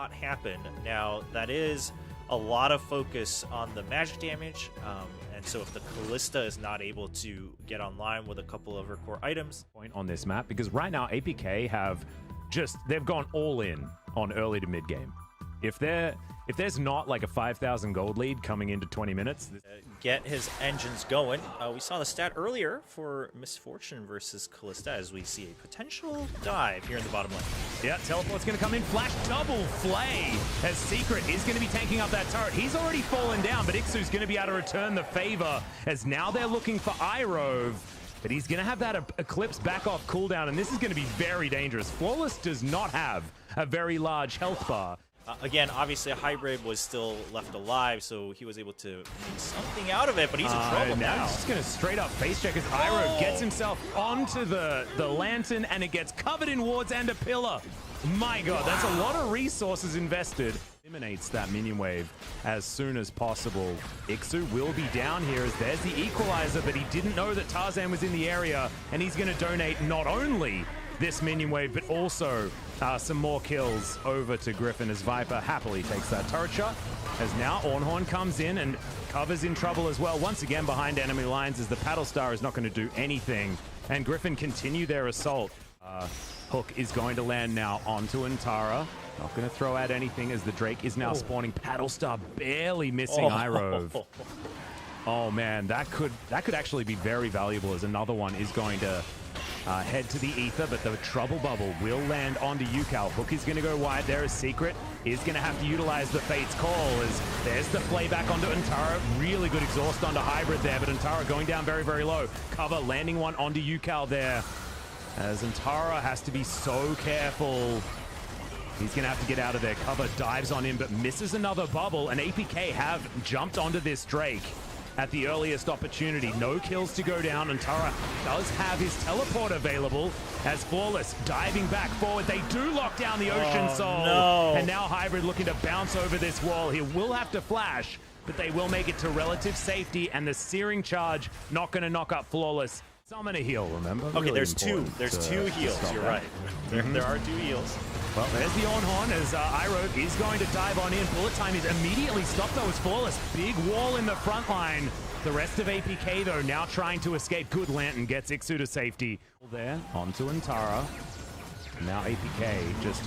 not happen. Now, that is a lot of focus on the magic damage, and so if the Callista is not able to get online with a couple of her core items. Point on this map, because right now APK they've gone all in on early to mid game. If there's not like a 5,000 gold lead coming into 20 minutes, get his engines going. We saw the stat earlier for Misfortune versus Callista as we see a potential dive here in the bottom lane. yeah, teleport's gonna come in, flash double flay as Secret is gonna be tanking up that turret. He's already fallen down, but Ixu's gonna be able to return the favor as now they're looking for Irove. But he's going to have that Eclipse back off cooldown, and this is going to be very dangerous. Flawless does not have a very large health bar. Again, obviously a hybrid was still left alive, so he was able to make something out of it, but he's in trouble now. He's just going to straight up face check as Iroh gets himself onto the lantern, and it gets covered in wards and a pillar. My god, that's a lot of resources invested. Eliminates that minion wave as soon as possible. Ixu will be down here as there's the equalizer, but he didn't know that Tarzan was in the area, and he's going to donate not only this minion wave, but also some more kills over to Griffin as Viper happily takes that turret shot. As now Ornhorn comes in and Cover's in trouble as well. Once again behind enemy lines as the Paddle Star is not going to do anything, and Griffin continue their assault. Hook is going to land now onto Antara. Not going to throw out anything as the Drake is now spawning. Paddle Star barely missing Irove. Oh man, that could actually be very valuable as another one is going to head to the ether, but the Trouble Bubble will land onto Yukal. Hook is going to go wide there as Secret is going to have to utilize the Fate's Call as there's the playback onto Antara. Really good exhaust onto Hybrid there, but Antara going down very, very low. Cover landing one onto Yukal there as Antara has to be so careful. He's going to have to get out of there. Cover dives on him, but misses another bubble, and APK have jumped onto this Drake at the earliest opportunity. No kills to go down, and Tara does have his teleport available as Flawless diving back forward. They do lock down the Ocean Soul. No. And now Hybrid looking to bounce over this wall. He will have to flash, but they will make it to relative safety, and the Searing Charge not going to knock up Flawless. Summon a heal, remember? Okay, Really there's two heals, stop you're that. right. There are two heals. Well, there's the Ornhorn as Iroh is going to dive on in. Bullet time is immediately stopped though as Flawless. Big wall in the front line. The rest of APK though now trying to escape. Good Lantern gets Ixu to safety. There, onto Antara. Now APK just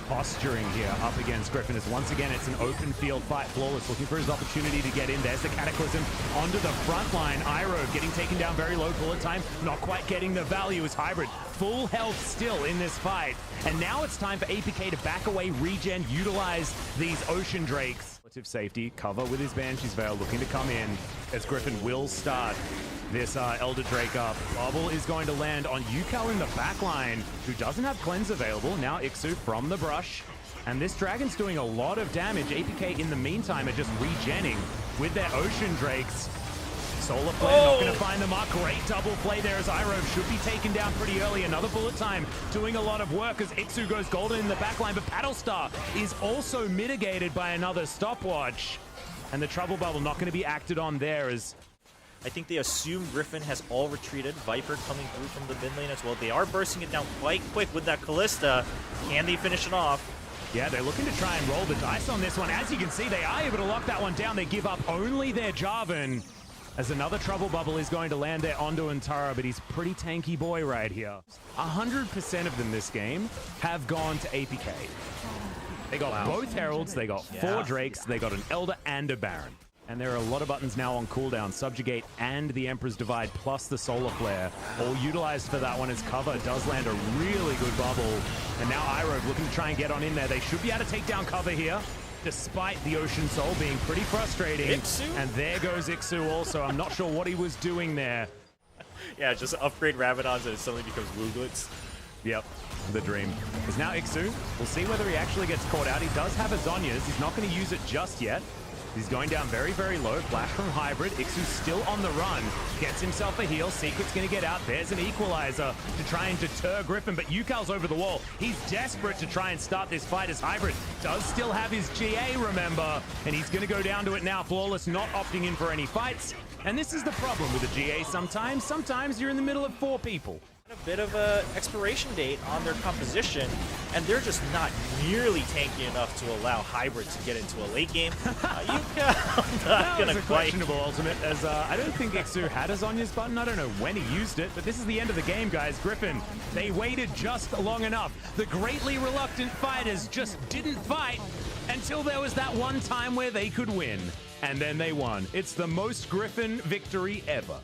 posturing here up against Griffin as once again it's an open field fight. Flawless looking for his opportunity to get in. There's the Cataclysm onto the front line. Iroh getting taken down very low. Bullet time not quite getting the value as Hybrid full health still in this fight. And now it's time for APK to back away, regen, utilize these Ocean Drakes. Relative safety, Cover with his Banshee's Veil looking to come in as Griffin will start this Elder Drake up. Bubble is going to land on Yukal in the back line, who doesn't have Cleanse available. Now Ixu from the brush. And this Dragon's doing a lot of damage. APK in the meantime are just regenning with their Ocean Drakes. Solar Flare not going to find the mark. Great double play there as Iroh should be taken down pretty early. Another Bullet time doing a lot of work as Ixu goes golden in the backline. But Paddle Star is also mitigated by another stopwatch. And the Trouble Bubble not going to be acted on there as I think they assume Griffin has all retreated. Viper coming through from the mid lane as well. They are bursting it down quite quick with that Callista. Can they finish it off? Yeah, they're looking to try and roll the dice on this one. As you can see, they are able to lock that one down. They give up only their Jarvan. As another Trouble Bubble is going to land there onto Antara, but he's pretty tanky boy right here. 100% of them this game have gone to APK. They got both Heralds, they got 4 Drakes, they got an Elder and a Baron. And there are a lot of buttons now on cooldown. Subjugate and the Emperor's Divide plus the Solar Flare. All utilized for that one as Cover does land a really good bubble. And now Iroh looking to try and get on in there. They should be able to take down Cover here, despite the Ocean Soul being pretty frustrating. Ixu? And there goes Ixu also. I'm not sure what he was doing there. Yeah, just upgrade Rabadons and it suddenly becomes Luglets. Yep, the dream. Because now Ixu, we'll see whether he actually gets caught out. He does have a Zhonya's. He's not going to use it just yet. He's going down very, very low. Flash from Hybrid. Ixu's still on the run. Gets himself a heal. Secret's going to get out. There's an equalizer to try and deter Griffin, but Yukal's over the wall. He's desperate to try and start this fight as Hybrid does still have his GA, remember, and he's going to go down to it now. Flawless not opting in for any fights. And this is the problem with the GA sometimes. Sometimes you're in the middle of 4 people. A bit of a expiration date on their composition, and they're just not nearly tanky enough to allow Hybrid to get into a late game. I'm not gonna quite. Questionable ultimate, as I don't think Ixu had a Zhonya's button. I don't know when he used it, but this is the end of the game, guys. Griffin, they waited just long enough. The greatly reluctant fighters just didn't fight until there was that one time where they could win, and then they won. It's the most Griffin victory ever.